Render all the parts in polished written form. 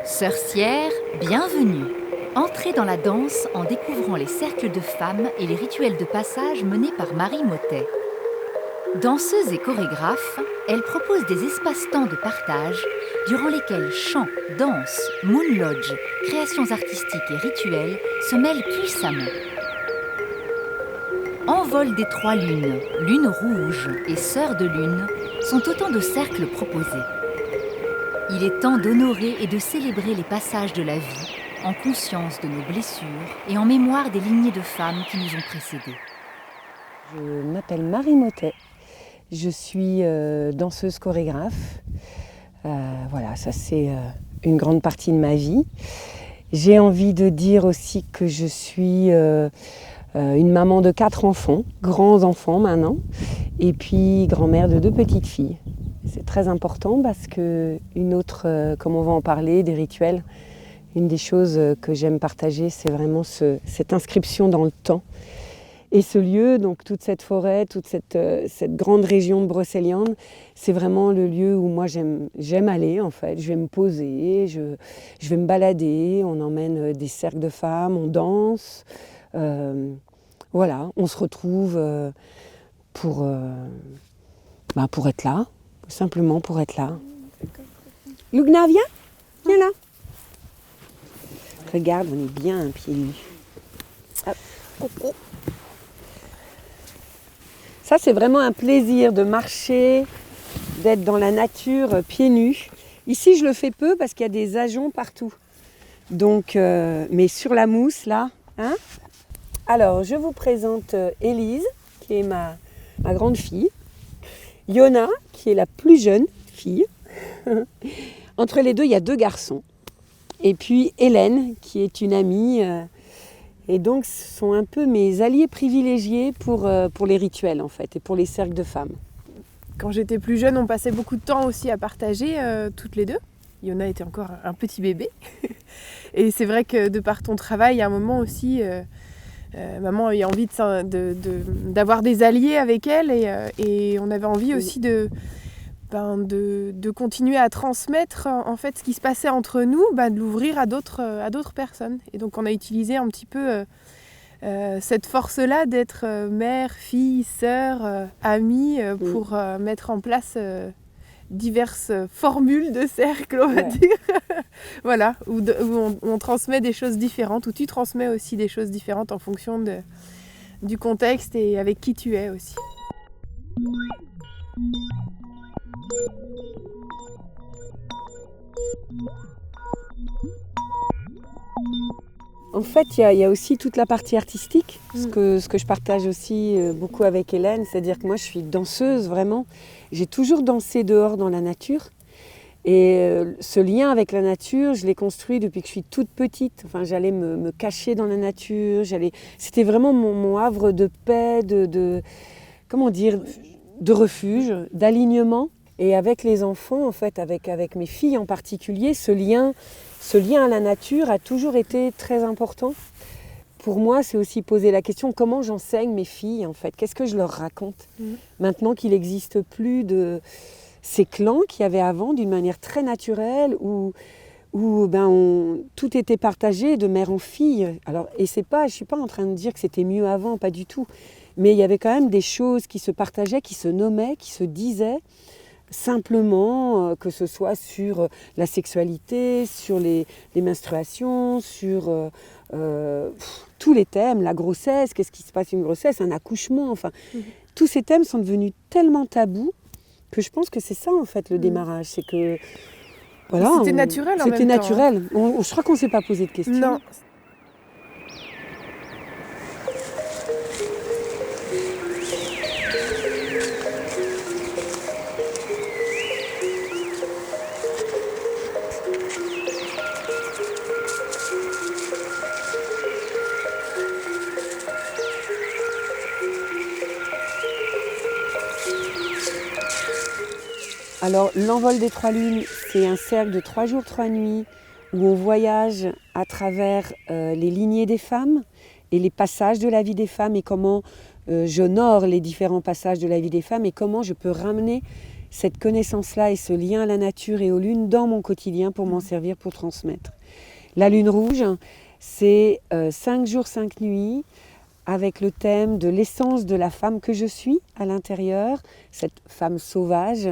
Sorcières, bienvenue! Entrez dans la danse en découvrant les cercles de femmes et les rituels de passage menés par Marie Mottet. Danseuse et chorégraphe, elle propose des espaces-temps de partage durant lesquels chant, danse, moon lodge, créations artistiques et rituels se mêlent puissamment. Envol des trois lunes, lune rouge et sœur de lune sont autant de cercles proposés. Il est temps d'honorer et de célébrer les passages de la vie, en conscience de nos blessures et en mémoire des lignées de femmes qui nous ont précédées. Je m'appelle Marie Mottet, je suis danseuse chorégraphe. Voilà, ça c'est une grande partie de ma vie. J'ai envie de dire aussi que je suis une maman de 4 enfants, grands enfants maintenant, et puis grand-mère de 2 petites filles. C'est très important parce que une autre, comme on va en parler, des rituels, une des choses que j'aime partager, c'est vraiment cette inscription dans le temps. Et ce lieu, donc toute cette forêt, toute cette grande région de Brocéliande, c'est vraiment le lieu où moi j'aime aller en fait. Je vais me poser, je vais me balader, on emmène des cercles de femmes, on danse. Voilà, on se retrouve pour être là, simplement pour être là. Lugna, viens là. Regarde, on est bien pieds nus. Hop. Coucou. Ça, c'est vraiment un plaisir de marcher, d'être dans la nature pieds nus. Ici, je le fais peu parce qu'il y a des ajoncs partout. Donc, mais sur la mousse, là. Hein. Alors, je vous présente Élise, qui est ma grande fille. Yona, qui est la plus jeune fille. Entre les deux, il y a 2 garçons. Et puis Hélène, qui est une amie. Et donc, ce sont un peu mes alliés privilégiés pour les rituels, en fait, et pour les cercles de femmes. Quand j'étais plus jeune, on passait beaucoup de temps aussi à partager, toutes les deux. Yona était encore un petit bébé. Et c'est vrai que de par ton travail, il y a un moment aussi, maman a eu envie d'avoir des alliés avec elle. Et on avait envie aussi de continuer à transmettre en fait ce qui se passait entre nous, de l'ouvrir à d'autres personnes. Et donc on a utilisé un petit peu cette force-là d'être mère, fille, sœur, amie pour mettre en place diverses formules de cercle, on va dire. Voilà, où on transmet des choses différentes, où tu transmets aussi des choses différentes en fonction du contexte et avec qui tu es aussi. En fait, il y a aussi toute la partie artistique, ce que je partage aussi beaucoup avec Hélène, c'est-à-dire que moi je suis danseuse vraiment. J'ai toujours dansé dehors dans la nature et ce lien avec la nature, je l'ai construit depuis que je suis toute petite. Enfin, j'allais me cacher dans la nature, c'était vraiment mon havre de paix, comment dire, de refuge, d'alignement. Et avec les enfants, en fait, avec mes filles en particulier, ce lien à la nature a toujours été très important. Pour moi, c'est aussi poser la question, comment j'enseigne mes filles, en fait? Qu'est-ce que je leur raconte? Maintenant qu'il n'existe plus de ces clans qu'il y avait avant, d'une manière très naturelle, où tout était partagé de mère en fille. Alors, et je ne suis pas en train de dire que c'était mieux avant, pas du tout. Mais il y avait quand même des choses qui se partageaient, qui se nommaient, qui se disaient. Simplement, que ce soit sur la sexualité, sur les menstruations, sur tous les thèmes, la grossesse, qu'est-ce qui se passe une grossesse, un accouchement, enfin, tous ces thèmes sont devenus tellement tabous que je pense que c'est ça en fait le démarrage, c'est que voilà, c'était naturel en même temps. C'était naturel. Je crois qu'on ne s'est pas posé de questions. Non. Alors, l'envol des 3 lunes, c'est un cercle de 3 jours, 3 nuits où on voyage à travers les lignées des femmes et les passages de la vie des femmes et comment j'honore les différents passages de la vie des femmes et comment je peux ramener cette connaissance-là et ce lien à la nature et aux lunes dans mon quotidien pour m'en servir, pour transmettre. La lune rouge, c'est 5 jours, 5 nuits, avec le thème de l'essence de la femme que je suis à l'intérieur, cette femme sauvage,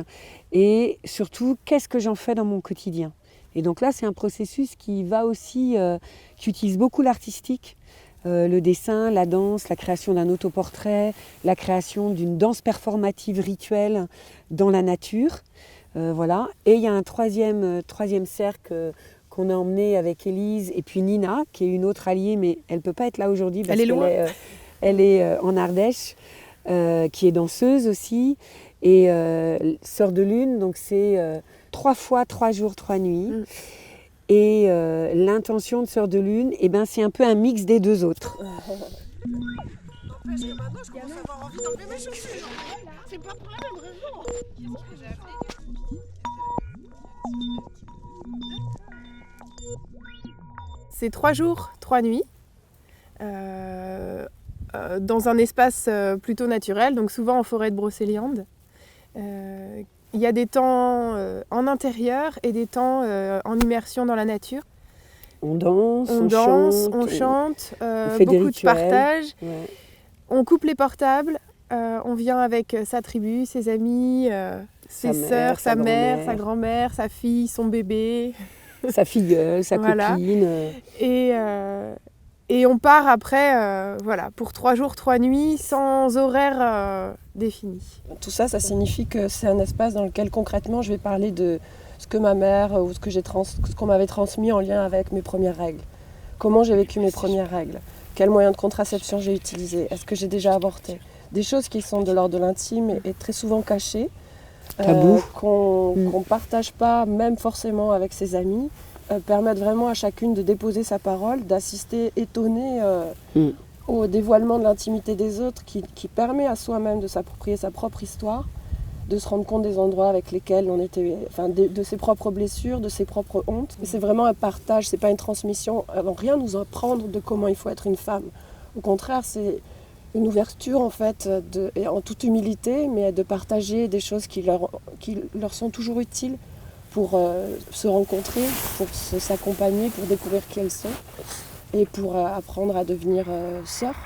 et surtout, qu'est-ce que j'en fais dans mon quotidien. Et donc là, c'est un processus qui va aussi, qui utilise beaucoup l'artistique, le dessin, la danse, la création d'un autoportrait, la création d'une danse performative rituelle dans la nature. Voilà. Et il y a un troisième cercle qu'on a emmené avec Élise et puis Nina, qui est une autre alliée, mais elle ne peut pas être là aujourd'hui parce qu'elle est en Ardèche, qui est danseuse aussi. Et Sœur de Lune, donc c'est 3 fois 3 jours, 3 nuits. Et l'intention de Sœur de Lune, eh ben, c'est un peu un mix des deux autres. N'empêche que maintenant je commence à avoir envie d'enlever mes chaussures. C'est pas pour la même raison. C'est 3 jours, 3 nuits, dans un espace plutôt naturel, donc souvent en forêt de Brocéliande. Il y a des temps en intérieur et des temps en immersion dans la nature. On danse, on chante, on fait beaucoup des de partage. Ouais. On coupe les portables, on vient avec sa tribu, ses amis, ses sœurs, sa mère, sa grand-mère, sa fille, son bébé. Sa filleule, sa copine. Et on part après pour 3 jours, 3 nuits, sans horaire défini. Tout ça, ça signifie que c'est un espace dans lequel concrètement je vais parler de ce que ma mère ou ce qu'on m'avait transmis en lien avec mes premières règles. Comment j'ai vécu mes premières règles. Quels moyens de contraception j'ai utilisés. Est-ce que j'ai déjà avorté. Des choses qui sont de l'ordre de l'intime et très souvent cachées. Tabou. Qu'on ne partage pas, même forcément avec ses amis, permettent vraiment à chacune de déposer sa parole, d'assister étonnée au dévoilement de l'intimité des autres qui permet à soi-même de s'approprier sa propre histoire, de se rendre compte des endroits avec lesquels on était, de ses propres blessures, de ses propres hontes. Et c'est vraiment un partage, c'est pas une transmission. Elles vont rien nous apprendre de comment il faut être une femme. Au contraire, c'est une ouverture en fait, et en toute humilité, mais de partager des choses qui leur sont toujours utiles pour se rencontrer, pour s'accompagner, pour découvrir qui elles sont et pour apprendre à devenir sœurs.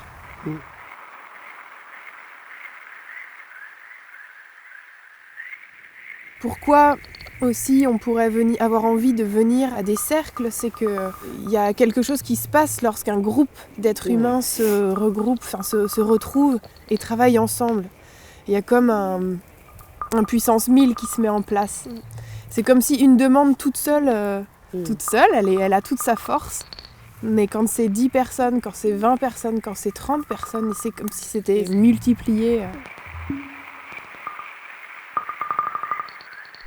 Pourquoi aussi on pourrait avoir envie de venir à des cercles, c'est qu'il y a quelque chose qui se passe lorsqu'un groupe d'êtres humains se regroupe, se retrouve et travaille ensemble. Il y a comme un puissance 1000 qui se met en place. C'est comme si une demande toute seule, elle a toute sa force. Mais quand c'est 10 personnes, quand c'est 20 personnes, quand c'est 30 personnes, c'est comme si c'était multiplié.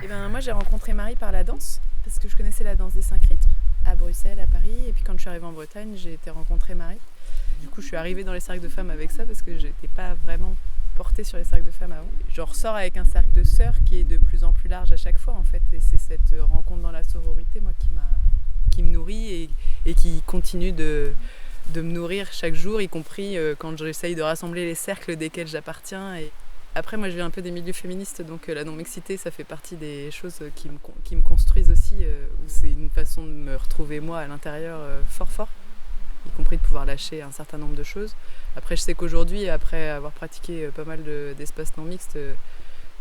Et moi j'ai rencontré Marie par la danse, parce que je connaissais la danse des 5 rythmes à Bruxelles, à Paris, et puis quand je suis arrivée en Bretagne, j'ai été rencontrer Marie. Du coup je suis arrivée dans les cercles de femmes avec ça, parce que j'étais pas vraiment portée sur les cercles de femmes avant. Je ressors avec un cercle de sœurs qui est de plus en plus large à chaque fois en fait, et c'est cette rencontre dans la sororité moi qui me nourrit et qui continue de me nourrir chaque jour, y compris quand j'essaye de rassembler les cercles desquels j'appartiens. Et après, moi, je viens un peu des milieux féministes, donc la non-mixité, ça fait partie des choses qui me construisent aussi, où c'est une façon de me retrouver moi à l'intérieur fort, y compris de pouvoir lâcher un certain nombre de choses. Après, je sais qu'aujourd'hui, après avoir pratiqué pas mal d'espaces non-mixtes,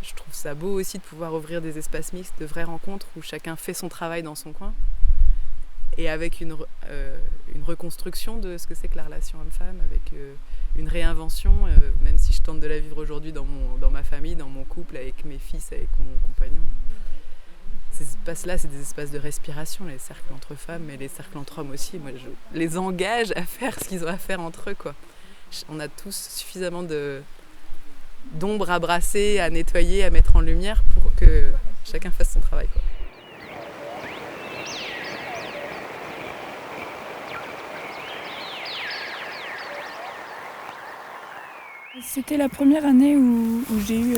je trouve ça beau aussi de pouvoir ouvrir des espaces mixtes, de vraies rencontres où chacun fait son travail dans son coin, et avec une reconstruction de ce que c'est que la relation homme-femme, avec une réinvention, même si je tente de la vivre aujourd'hui dans ma famille, dans mon couple, avec mes fils, avec mon compagnon. Ces espaces-là, c'est des espaces de respiration, les cercles entre femmes et les cercles entre hommes aussi. Moi, je les engage à faire ce qu'ils ont à faire entre eux, quoi. On a tous suffisamment d'ombre à brasser, à nettoyer, à mettre en lumière pour que chacun fasse son travail, quoi. C'était la première année où j'ai eu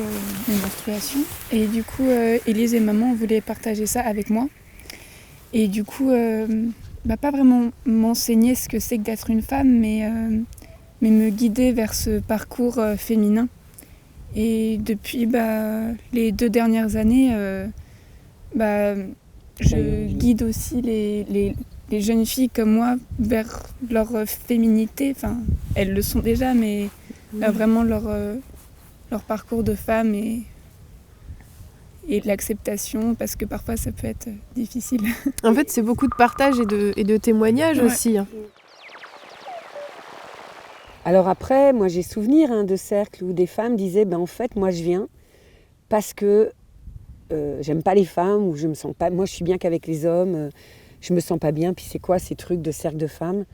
mes menstruations. Et du coup, Élise et maman voulaient partager ça avec moi. Et du coup, pas vraiment m'enseigner ce que c'est que d'être une femme, mais mais me guider vers ce parcours féminin. Et depuis les 2 dernières années, je guide aussi les jeunes filles comme moi vers leur féminité. Enfin, elles le sont déjà, mais vraiment leur parcours de femme et l'acceptation, parce que parfois ça peut être difficile. En fait, c'est beaucoup de partage et de témoignages aussi. Hein. Alors après, moi j'ai souvenir de cercles où des femmes disaient en fait moi je viens parce que j'aime pas les femmes ou je me sens pas, moi je suis bien qu'avec les hommes, je me sens pas bien, puis c'est quoi ces trucs de cercle de femmes,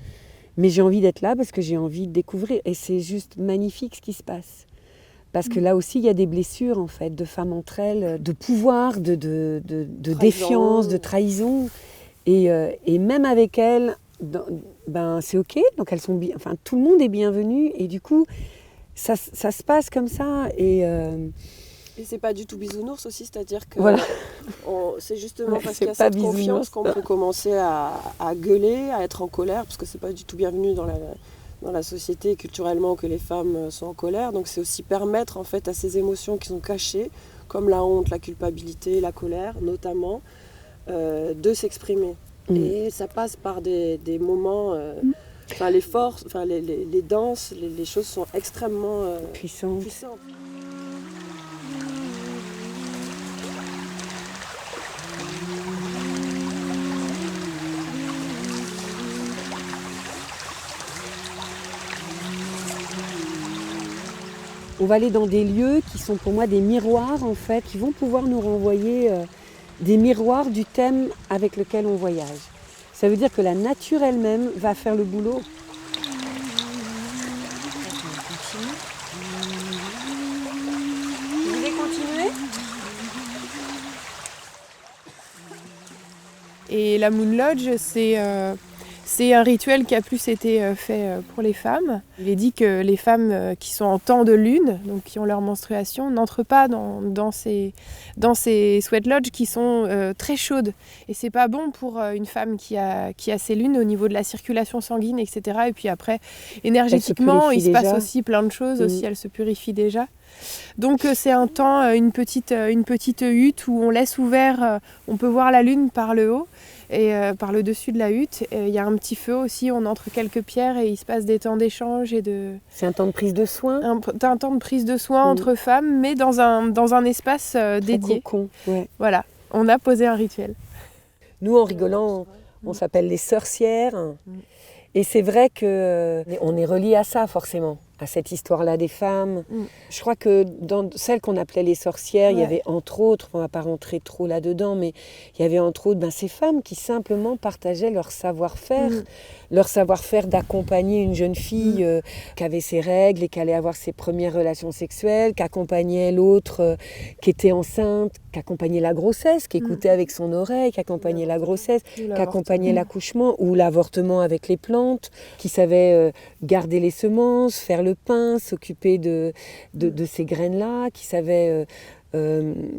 mais j'ai envie d'être là parce que j'ai envie de découvrir et c'est juste magnifique ce qui se passe. Parce que là aussi, il y a des blessures, en fait, de femmes entre elles, de pouvoir, de défiance, de trahison. Et même avec elles, c'est OK. Donc elles sont bien. Enfin, tout le monde est bienvenu. Et du coup, ça se passe comme ça. Et c'est pas du tout bisounours aussi, c'est-à-dire que voilà. C'est justement parce qu'il y a cette confiance qu'on peut commencer à gueuler, à être en colère, parce que c'est pas du tout bienvenu dans la société culturellement que les femmes sont en colère. Donc c'est aussi permettre en fait à ces émotions qui sont cachées, comme la honte, la culpabilité, la colère notamment, de s'exprimer. Et ça passe par des moments, les forces, les danses, les choses sont extrêmement puissantes. On va aller dans des lieux qui sont pour moi des miroirs en fait, qui vont pouvoir nous renvoyer des miroirs du thème avec lequel on voyage. Ça veut dire que la nature elle-même va faire le boulot. Vous voulez continuer ? Et la Moon Lodge, c'est un rituel qui a plus été fait pour les femmes. Il est dit que les femmes qui sont en temps de lune, donc qui ont leur menstruation, n'entrent pas dans ces sweat lodges qui sont très chaudes. Et c'est pas bon pour une femme qui a ses lunes au niveau de la circulation sanguine, etc. Et puis après, énergétiquement, il se passe aussi plein de choses. Aussi, elle se purifie déjà. Donc c'est un temps, une petite hutte où on laisse ouvert, on peut voir la lune par le haut. Et par le dessus de la hutte, il y a un petit feu aussi, on entre quelques pierres et il se passe des temps d'échange et de... C'est un temps de prise de soin. Un temps de prise de soin entre femmes, mais dans un espace dédié. Cocon, ouais. Voilà, on a posé un rituel. Nous, en rigolant, on s'appelle les sorcières. Et c'est vrai qu'on est reliés à ça, forcément, à cette histoire-là des femmes. Je crois que dans celles qu'on appelait les sorcières, il y avait entre autres, on ne va pas rentrer trop là-dedans, mais il y avait entre autres ces femmes qui simplement partageaient leur savoir-faire d'accompagner une jeune fille qui avait ses règles et qui allait avoir ses premières relations sexuelles, qui accompagnait l'autre qui était enceinte, qui accompagnait la grossesse, qui écoutait avec son oreille, qui accompagnait la grossesse, qui accompagnait l'accouchement ou l'avortement avec les plantes, qui savait garder les semences, faire le pain, s'occuper de ces graines-là, qui savait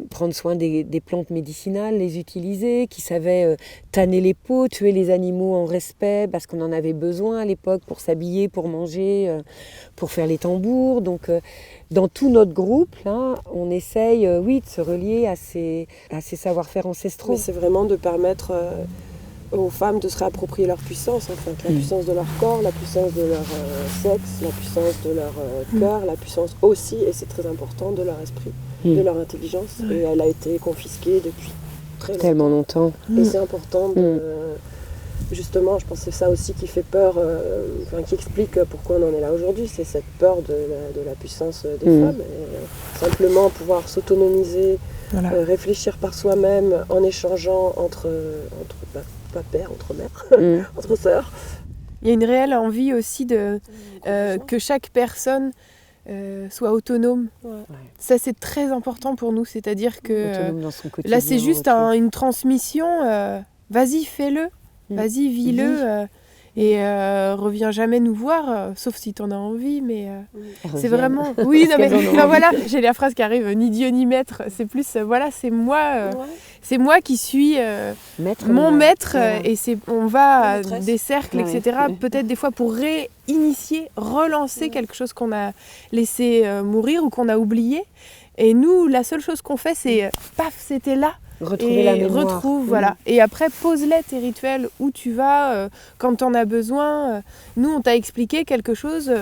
prendre soin des plantes médicinales, les utiliser, qui savait tanner les peaux, tuer les animaux en respect, parce qu'on en avait besoin à l'époque pour s'habiller, pour manger, pour faire les tambours. Donc dans tout notre groupe, là, on essaye de se relier à ces savoir-faire ancestraux. Mais c'est vraiment de permettre aux femmes de se réapproprier leur puissance, en fait. La puissance de leur corps, la puissance de leur sexe, la puissance de leur cœur, la puissance aussi, et c'est très important, de leur esprit, de leur intelligence. Et elle a été confisquée depuis tellement longtemps. Et c'est important de... Justement, je pense que c'est ça aussi qui fait peur, qui explique pourquoi on en est là aujourd'hui, c'est cette peur de la puissance des femmes. Et, simplement pouvoir s'autonomiser, réfléchir par soi-même en échangeant entre pères, entre mères, entre sœurs. Il y a une réelle envie aussi que chaque personne soit autonome. Ça, c'est très important pour nous, c'est-à-dire que là, c'est juste une transmission. Vas-y, fais-le. Vas-y, vis-le. Et reviens jamais nous voir, sauf si t'en as envie, mais c'est Revienne. vraiment... Oui, non, mais qu'elles en ont ben envie. voilà, j'ai la phrase qui arrive, ni Dieu ni maître, c'est plus, voilà, c'est moi qui suis Maître mon de- maître, voilà. et on va à Maîtresse. des cercles, Ouais, etc., ouais. peut-être des fois pour réinitier, relancer quelque chose qu'on a laissé mourir ou qu'on a oublié. Et nous, la seule chose qu'on fait, c'est paf, c'était là. Retrouver Et la mémoire. retrouve, voilà. Et après, pose-les tes rituels où tu vas, quand tu en as besoin. Nous, on t'a expliqué quelque chose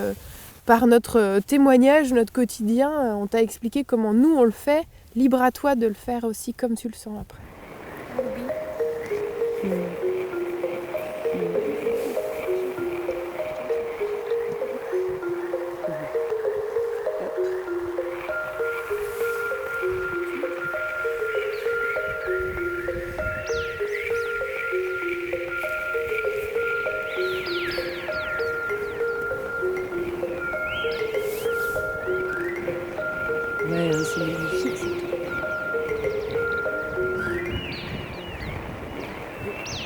par notre témoignage, notre quotidien. On t'a expliqué comment nous, on le fait. Libre à toi de le faire aussi comme tu le sens après. Ouais, c'est magnifique.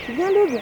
C'est bien, Loug.